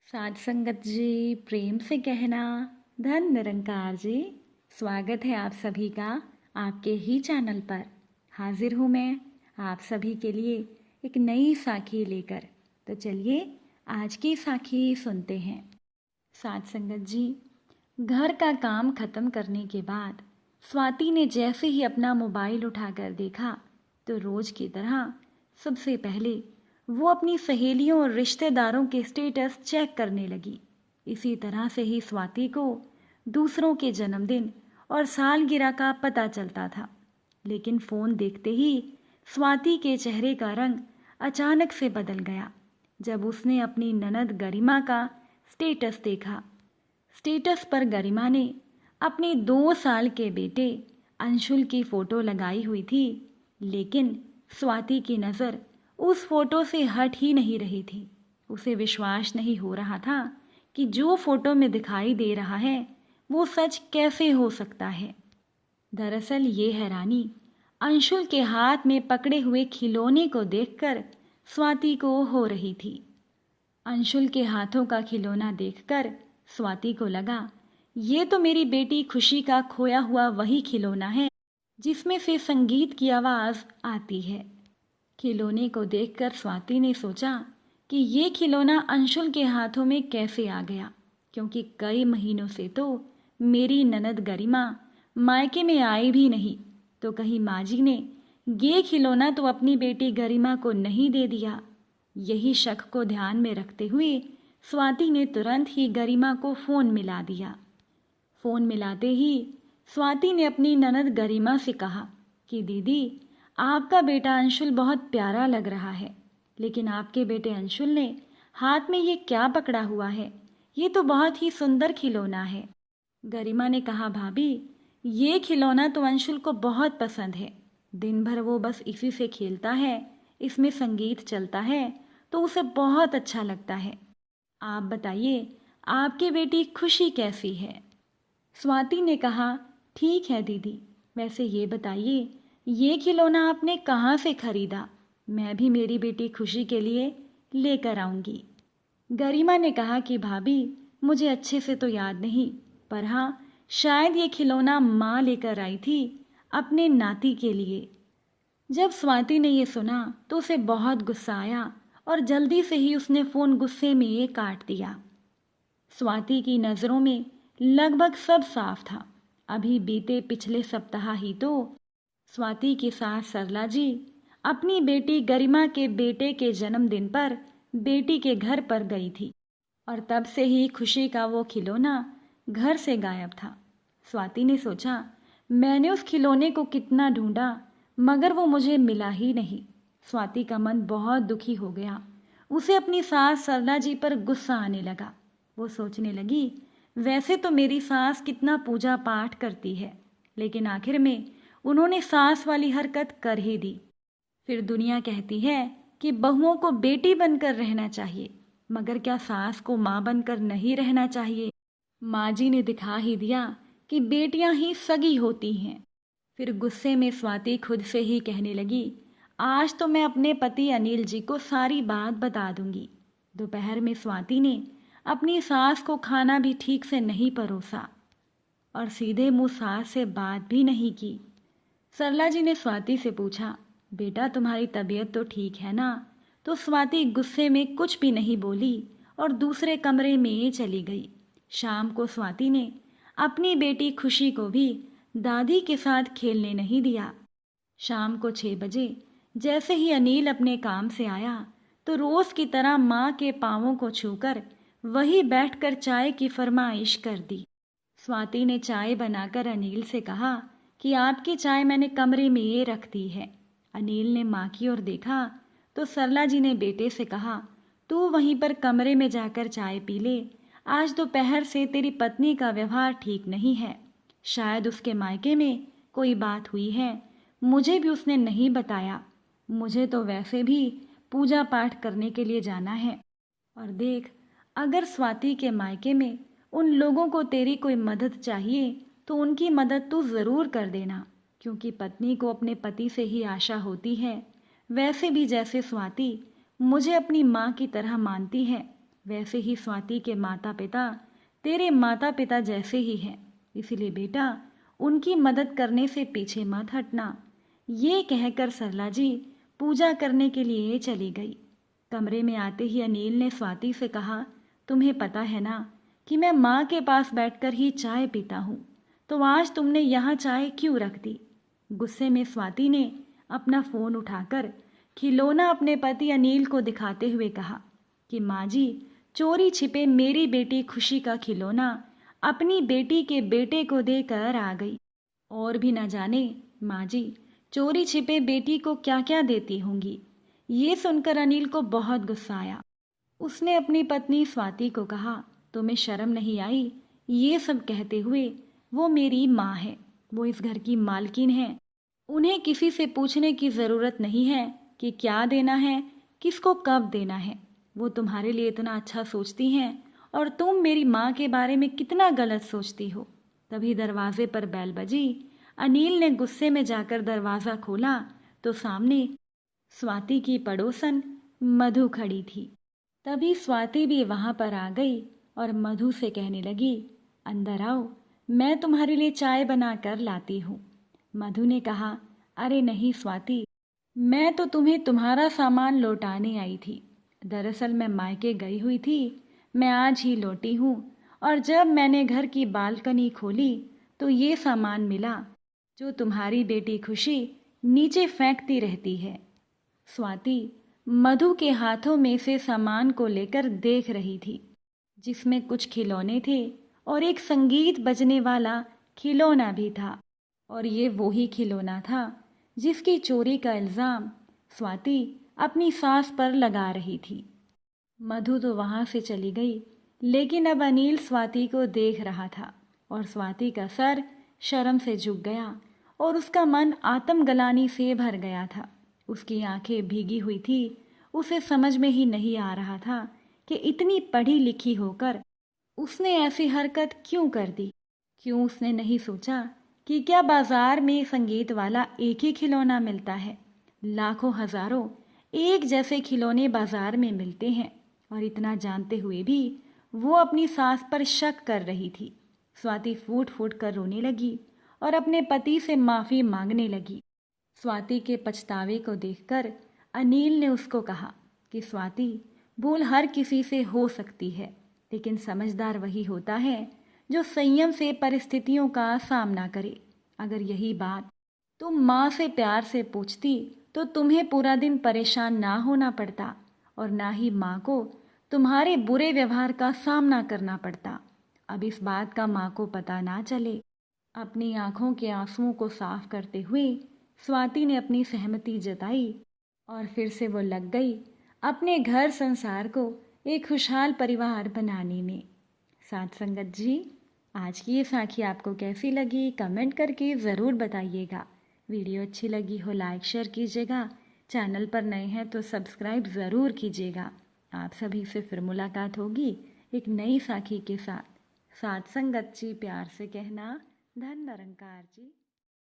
साध संगत जी, प्रेम से कहना धन निरंकार जी। स्वागत है आप सभी का आपके ही चैनल पर। हाजिर हूँ मैं आप सभी के लिए एक नई साखी लेकर। तो चलिए आज की साखी सुनते हैं। साध संगत जी, घर का काम खत्म करने के बाद स्वाति ने जैसे ही अपना मोबाइल उठाकर देखा तो रोज की तरह सबसे पहले वो अपनी सहेलियों और रिश्तेदारों के स्टेटस चेक करने लगी। इसी तरह से ही स्वाति को दूसरों के जन्मदिन और सालगिरह का पता चलता था। लेकिन फोन देखते ही स्वाति के चेहरे का रंग अचानक से बदल गया जब उसने अपनी ननद गरिमा का स्टेटस देखा। स्टेटस पर गरिमा ने अपने 2 साल के बेटे अंशुल की फोटो लगाई हुई थी, लेकिन स्वाति की नज़र उस फोटो से हट ही नहीं रही थी। उसे विश्वास नहीं हो रहा था कि जो फोटो में दिखाई दे रहा है वो सच कैसे हो सकता है। दरअसल ये हैरानी अंशुल के हाथ में पकड़े हुए खिलौने को देखकर स्वाति को हो रही थी। अंशुल के हाथों का खिलौना देखकर स्वाति को लगा, ये तो मेरी बेटी खुशी का खोया हुआ वही खिलौना है जिसमें से संगीत की आवाज़ आती है। खिलौने को देखकर स्वाति ने सोचा कि ये खिलौना अंशुल के हाथों में कैसे आ गया, क्योंकि कई महीनों से तो मेरी ननद गरिमा मायके में आई भी नहीं, तो कहीं माँ जी ने ये खिलौना तो अपनी बेटी गरिमा को नहीं दे दिया। यही शक को ध्यान में रखते हुए स्वाति ने तुरंत ही गरिमा को फ़ोन मिला दिया। फ़ोन मिलाते ही स्वाति ने अपनी ननद गरिमा से कहा कि दीदी, आपका बेटा अंशुल बहुत प्यारा लग रहा है, लेकिन आपके बेटे अंशुल ने हाथ में ये क्या पकड़ा हुआ है? ये तो बहुत ही सुंदर खिलौना है। गरिमा ने कहा, भाभी, ये खिलौना तो अंशुल को बहुत पसंद है। दिन भर वो बस इसी से खेलता है, इसमें संगीत चलता है तो उसे बहुत अच्छा लगता है। आप बताइए, आपकी बेटी खुशी कैसी है? स्वाति ने कहा, ठीक है दीदी, वैसे ये बताइए, ये खिलौना आपने कहाँ से खरीदा? मैं भी मेरी बेटी खुशी के लिए लेकर आऊँगी। गरिमा ने कहा कि भाभी, मुझे अच्छे से तो याद नहीं, पर हाँ, शायद ये खिलौना माँ लेकर आई थी अपने नाती के लिए। जब स्वाति ने ये सुना तो उसे बहुत गुस्सा आया और जल्दी से ही उसने फ़ोन गुस्से में काट दिया। स्वाति की नज़रों में लगभग सब साफ था। अभी बीते पिछले सप्ताह ही तो स्वाति की सास सरला जी अपनी बेटी गरिमा के बेटे के जन्मदिन पर बेटी के घर पर गई थी, और तब से ही खुशी का वो खिलौना घर से गायब था। स्वाति ने सोचा, मैंने उस खिलौने को कितना ढूंढा मगर वो मुझे मिला ही नहीं। स्वाति का मन बहुत दुखी हो गया। उसे अपनी सास सरला जी पर गुस्सा आने लगा। वो सोचने लगी, वैसे तो मेरी सास कितना पूजा पाठ करती है, लेकिन आखिर में उन्होंने सास वाली हरकत कर ही दी। फिर दुनिया कहती है कि बहुओं को बेटी बनकर रहना चाहिए, मगर क्या सास को माँ बनकर नहीं रहना चाहिए? माँ जी ने दिखा ही दिया कि बेटियां ही सगी होती हैं। फिर गुस्से में स्वाति खुद से ही कहने लगी, आज तो मैं अपने पति अनिल जी को सारी बात बता दूंगी। दोपहर में स्वाति ने अपनी सास को खाना भी ठीक से नहीं परोसा और सीधे मुंह सास से बात भी नहीं की। सरला जी ने स्वाति से पूछा, बेटा, तुम्हारी तबीयत तो ठीक है ना? तो स्वाति गुस्से में कुछ भी नहीं बोली और दूसरे कमरे में चली गई। शाम को स्वाति ने अपनी बेटी खुशी को भी दादी के साथ खेलने नहीं दिया। शाम को 6 बजे जैसे ही अनिल अपने काम से आया तो रोज की तरह माँ के पांवों को छूकर वही बैठकर चाय की फरमाइश कर दी। स्वाति ने चाय बनाकर अनिल से कहा कि आपकी चाय मैंने कमरे में ये रख दी है। अनिल ने माँ की ओर देखा तो सरला जी ने बेटे से कहा, तू वहीं पर कमरे में जाकर चाय पी ले। आज दोपहर से तेरी पत्नी का व्यवहार ठीक नहीं है। शायद उसके मायके में कोई बात हुई है, मुझे भी उसने नहीं बताया। मुझे तो वैसे भी पूजा पाठ करने के लिए जाना है। और देख, अगर स्वाति के मायके में उन लोगों को तेरी कोई मदद चाहिए तो उनकी मदद तू ज़रूर कर देना, क्योंकि पत्नी को अपने पति से ही आशा होती है। वैसे भी जैसे स्वाति मुझे अपनी माँ की तरह मानती है, वैसे ही स्वाति के माता पिता तेरे माता पिता जैसे ही हैं, इसलिए बेटा उनकी मदद करने से पीछे मत हटना। ये कहकर सरला जी पूजा करने के लिए चली गई। कमरे में आते ही अनिल ने स्वाति से कहा, तुम्हें पता है ना कि मैं माँ के पास बैठकर ही चाय पीता हूँ, तो आज तुमने यहाँ चाय क्यों रख दी? गुस्से में स्वाति ने अपना फ़ोन उठाकर खिलौना अपने पति अनिल को दिखाते हुए कहा कि माँ जी, चोरी छिपे मेरी बेटी खुशी का खिलौना अपनी बेटी के बेटे को देकर आ गई। और भी न जाने माँ जी चोरी छिपे बेटी को क्या क्या देती होंगी। ये सुनकर अनिल को बहुत गुस्सा आया। उसने अपनी पत्नी स्वाति को कहा, तुम्हें शर्म नहीं आई ये सब कहते हुए? वो मेरी माँ है, वो इस घर की मालकिन है। उन्हें किसी से पूछने की ज़रूरत नहीं है कि क्या देना है, किसको कब देना है। वो तुम्हारे लिए इतना अच्छा सोचती हैं और तुम मेरी माँ के बारे में कितना गलत सोचती हो। तभी दरवाजे पर बैल बजी। अनिल ने गुस्से में जाकर दरवाज़ा खोला तो सामने स्वाति की पड़ोसन मधु खड़ी थी। तभी स्वाति भी वहाँ पर आ गई और मधु से कहने लगी, अंदर आओ, मैं तुम्हारे लिए चाय बना कर लाती हूँ। मधु ने कहा, अरे नहीं स्वाति, मैं तो तुम्हें तुम्हारा सामान लौटाने आई थी। दरअसल मैं मायके गई हुई थी, मैं आज ही लौटी हूँ और जब मैंने घर की बालकनी खोली तो ये सामान मिला जो तुम्हारी बेटी खुशी नीचे फेंकती रहती है। स्वाति मधु के हाथों में से सामान को लेकर देख रही थी, जिसमें कुछ खिलौने थे और एक संगीत बजने वाला खिलौना भी था। और ये वही खिलौना था जिसकी चोरी का इल्ज़ाम स्वाति अपनी सास पर लगा रही थी। मधु तो वहाँ से चली गई, लेकिन अब अनिल स्वाति को देख रहा था और स्वाति का सर शर्म से झुक गया और उसका मन आत्मग्लानि से भर गया था। उसकी आंखें भीगी हुई थी। उसे समझ में ही नहीं आ रहा था कि इतनी पढ़ी लिखी होकर उसने ऐसी हरकत क्यों कर दी। क्यों उसने नहीं सोचा कि क्या बाजार में संगीत वाला एक ही खिलौना मिलता है? लाखों हजारों एक जैसे खिलौने बाजार में मिलते हैं और इतना जानते हुए भी वो अपनी सास पर शक कर रही थी। स्वाति फूट फूट कर रोने लगी और अपने पति से माफ़ी मांगने लगी। स्वाति के पछतावे को देखकर अनिल ने उसको कहा कि स्वाति, भूल हर किसी से हो सकती है, लेकिन समझदार वही होता है जो संयम से परिस्थितियों का सामना करे। अगर यही बात तुम माँ से प्यार से पूछती तो तुम्हें पूरा दिन परेशान ना होना पड़ता और ना ही माँ को तुम्हारे बुरे व्यवहार का सामना करना पड़ता। अब इस बात का माँ को पता ना चले। अपनी आंखों के आंसुओं को साफ करते हुए स्वाति ने अपनी सहमति जताई और फिर से वो लग गई अपने घर संसार को एक खुशहाल परिवार बनाने में। साथ संगत जी, आज की ये साखी आपको कैसी लगी कमेंट करके ज़रूर बताइएगा। वीडियो अच्छी लगी हो लाइक शेयर कीजिएगा। चैनल पर नए हैं तो सब्सक्राइब ज़रूर कीजिएगा। आप सभी से फिर मुलाकात होगी एक नई साखी के साथ। साथ संगत जी, प्यार से कहना, धन निरंकार जी।